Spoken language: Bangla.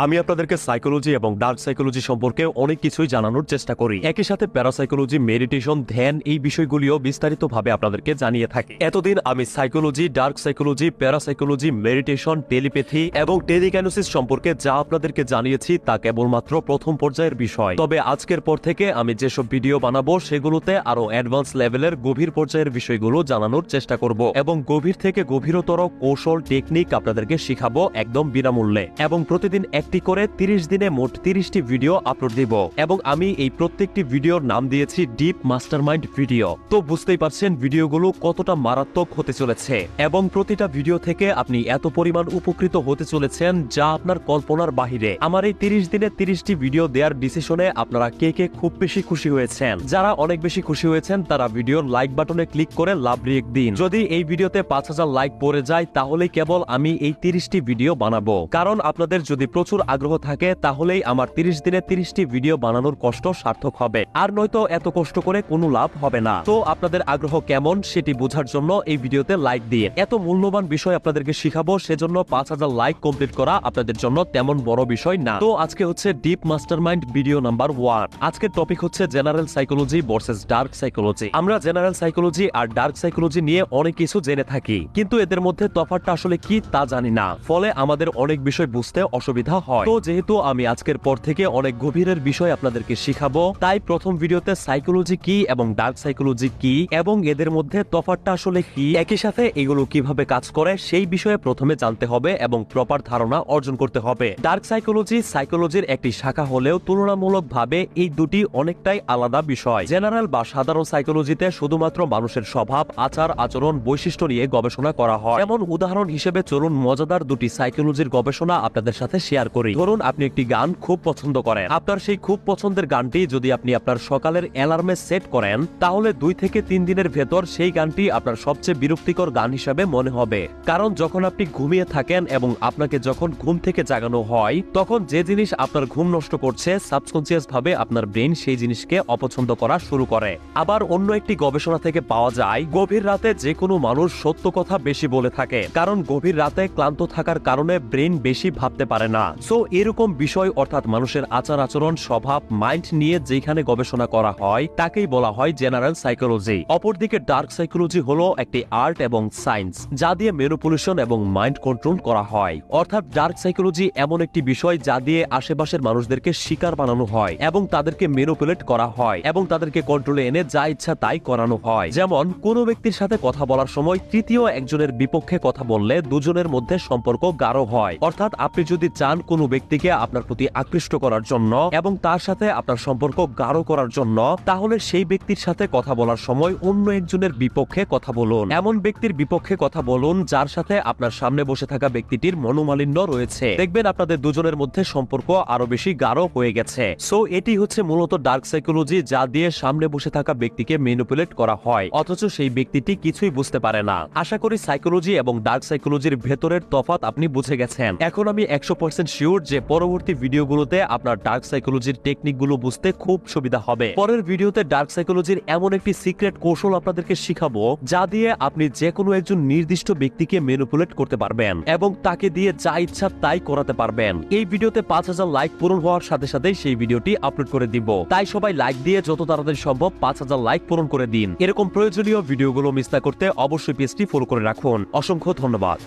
আমি আপনাদেরকে সাইকোলজি এবং ডার্ক সাইকোলজি সম্পর্কে অনেক কিছুই জানানোর চেষ্টা করি। একই সাথে প্যারাসাইকোলজি, মেডিটেশন, ধ্যান এই বিষয়গুলিও বিস্তারিতভাবে আপনাদেরকে জানিয়ে থাকি। এতদিন আমি psychology, dark psychology, parapsychology, meditation, telepathy এবং টেলিকাইনেসিস সম্পর্কে যা আপনাদেরকে জানিয়েছি তা কেবলমাত্র প্রথম পর্যায়ের বিষয়। তবে আজকের পর থেকে আমি যেসব ভিডিও বানাবো সেগুলোতে আরো অ্যাডভান্স লেভেলের গভীর পর্যায়ের বিষয়গুলো জানানোর চেষ্টা করব এবং গভীর থেকে গভীরতর কৌশল, টেকনিক আপনাদেরকে শিখাবো একদম বিনামূল্যে। এবং প্রতিদিন একটি করে 30 দিনে মোট 30টি ভিডিও আপলোড দিব এবং আমি এই প্রত্যেকটি ভিডিওর নাম দিয়েছি ডিপ মাস্টারমাইন্ড ভিডিও। তো বুঝতেই পারছেন ভিডিওগুলো কতটা মারাত্মক হতে চলেছে এবং প্রতিটা ভিডিও থেকে আপনি এত পরিমাণ উপকৃত হতে চলেছেন যা আপনার কল্পনার বাহিরে। আমার এই 30 দিনে 30টি ভিডিও দেওয়ার ডিসিশনে আপনারা কে কে খুব বেশি খুশি হয়েছেন? যারা অনেক বেশি খুশি হয়েছেন তারা ভিডিওর লাইক বাটনে ক্লিক করে লাভ রিয়েক্ট দিন। যদি এই ভিডিওতে 5000 লাইক পড়ে যায় তাহলে কেবল আমি এই 30টি ভিডিও বানাবো। কারণ আপনাদের যদি প্রচুর আগ্রহ থাকে তাহলেই আমার 30 দিনে 30টি ভিডিও বানানোর কষ্ট সার্থক হবে, আর নয়তো এত কষ্ট করে কোনো লাভ হবে না। তো আপনাদের আগ্রহ কেমন সেটি বোঝার জন্য এই ভিডিওতে লাইক দিয়ে এত মূল্যবান বিষয় আপনাদেরকে শিখাবো, সেজন্য 5000 লাইক কমপ্লিট করা আপনাদের জন্য তেমন বড় বিষয় না। তো আজকে হচ্ছে ডিপ মাস্টারমাইন্ড ভিডিও নাম্বার 1। আজকের টপিক হচ্ছে general psychology versus dark psychology. আমরা জেনারেল সাইকোলজি আর ডার্ক সাইকোলজি নিয়ে অনেক কিছু জেনে থাকি, কিন্তু এদের মধ্যে তফাৎটা আসলে কি তা জানি না, ফলে আমাদের অনেক বিষয় বুঝতে অসুবিধা হয়। তো যেহেতু আমি আজকের পর থেকে অনেক গভীরের বিষয় আপনাদেরকে শিখাবো, তাই প্রথম ভিডিওতে সাইকোলজি কি এবং ডার্ক সাইকোলজি কি এবং এদের মধ্যে তফাৎটা আসলে কি, একই সাথে এগুলো কিভাবে কাজ করে সেই বিষয়ে প্রথমে জানতে হবে এবং প্রপার ধারণা অর্জন করতে হবে। ডার্ক সাইকোলজি সাইকোলজির একটি শাখা হলেও তুলনামূলকভাবে এই দুটি অনেকটাই আলাদা বিষয়। জেনারেল বা সাধারণ সাইকোলজিতে শুধুমাত্র মানুষের স্বভাব, আচার, আচরণ, বৈশিষ্ট্য নিয়ে গবেষণা করা হয়। যেমন উদাহরণ হিসেবে চলুন মজাদার দুটি সাইকোলজির গবেষণা আপনাদের সাথে শেয়ার করি। ধরুন আপনি একটি গান খুব পছন্দ করেন। আপনার সেই খুব পছন্দের গানটি যদি আপনি আপনার সকালের অ্যালার্মে সেট করেন তাহলে 2 থেকে 3 দিনের ভেতর সেই গানটি আপনার সবচেয়ে বিরক্তিকর গান হিসাবে মনে হবে। কারণ যখন আপনি ঘুমিয়ে থাকেন এবং আপনাকে যখন ঘুম থেকে জাগানো হয় তখন যে জিনিস আপনার ঘুম নষ্ট করছে সাবকনসিয়াস ভাবে আপনার ব্রেন সেই জিনিসকে অপছন্দ করা শুরু করে। আবার অন্য একটি গবেষণা থেকে পাওয়া যায় গভীর রাতে যে কোনো মানুষ সত্য কথা বেশি বলে থাকে, কারণ গভীর রাতে ক্লান্ত থাকার কারণে ব্রেন বেশি ভাবতে পারে না। সো এরকম বিষয় অর্থাৎ মানুষের আচার আচরণ, স্বভাব, মাইন্ড নিয়ে যেখানে গবেষণা করা হয় তাকেই বলা হয় জেনারেল সাইকোলজি। অপরদিকে ডার্ক সাইকোলজি হলো একটি আর্ট এবং সায়েন্স যা দিয়ে ম্যানিপুলেশন এবং মাইন্ড কন্ট্রোল করা হয়। অর্থাৎ ডার্ক সাইকোলজি এমন একটি বিষয় যা দিয়ে আশেপাশের মানুষদেরকে শিকার বানানো হয় এবং তাদেরকে ম্যানিপুলেট করা হয় এবং তাদেরকে কন্ট্রোলে এনে যা ইচ্ছা তাই করানো হয়। যেমন কোনো ব্যক্তির সাথে কথা বলার সময় তৃতীয় একজনের বিপক্ষে কথা বললে দুজনের মধ্যে সম্পর্ক গাঢ় হয়। অর্থাৎ আপনি যদি চান কোনো ব্যক্তিকে আপনার প্রতি আকৃষ্ট করার জন্য এবং তার সাথে আপনার সম্পর্ক গাঢ় করার জন্য, তাহলে সেই ব্যক্তির সাথে কথা বলার সময় অন্য একজনের বিপক্ষে কথা বলুন। এমন ব্যক্তির বিপক্ষে কথা বলুন যার সাথে আপনার সামনে বসে থাকা ব্যক্তিটির মনোমালিন্য রয়েছে। দেখবেন আপনাদের দুজনের মধ্যে সম্পর্ক আরো বেশি গাঢ় হয়ে গেছে। সো এটি হচ্ছে মূলত ডার্ক সাইকোলজি যা দিয়ে সামনে বসে থাকা ব্যক্তিকে ম্যানিপুলেট করা হয় অথচ সেই ব্যক্তিটি কিছুই বুঝতে পারে না। আশা করি সাইকোলজি এবং ডার্ক সাইকোলজির ভেতরের তফাৎ আপনি বুঝে গেছেন। এখন আমি 100% শিওর যে পরবর্তী ভিডিওগুলোতে আপনার ডার্ক সাইকোলজির টেকনিকগুলো বুঝতে খুব সুবিধা হবে। পরের ভিডিওতে ডার্ক সাইকোলজির এমন একটি সিক্রেট কৌশল আপনাদেরকে শিখাবো যা দিয়ে আপনি যে কোনো একজন নির্দিষ্ট ব্যক্তিকে ম্যানিপুলেট করতে পারবেন এবং তাকে দিয়ে যা ইচ্ছা তাই করাতে পারবেন। এই ভিডিওতে 5000 লাইক পূরণ হওয়ার সাথে সাথে সেই ভিডিওটি আপলোড করে দিব, তাই সবাই লাইক দিয়ে যত তাড়াতাড়ি সম্ভব 5000 লাইক পূরণ করে দিন। এরকম প্রয়োজনীয় ভিডিওগুলো মিস না করতে অবশ্যই পেজটি ফলো করে রাখুন। অসংখ্য ধন্যবাদ।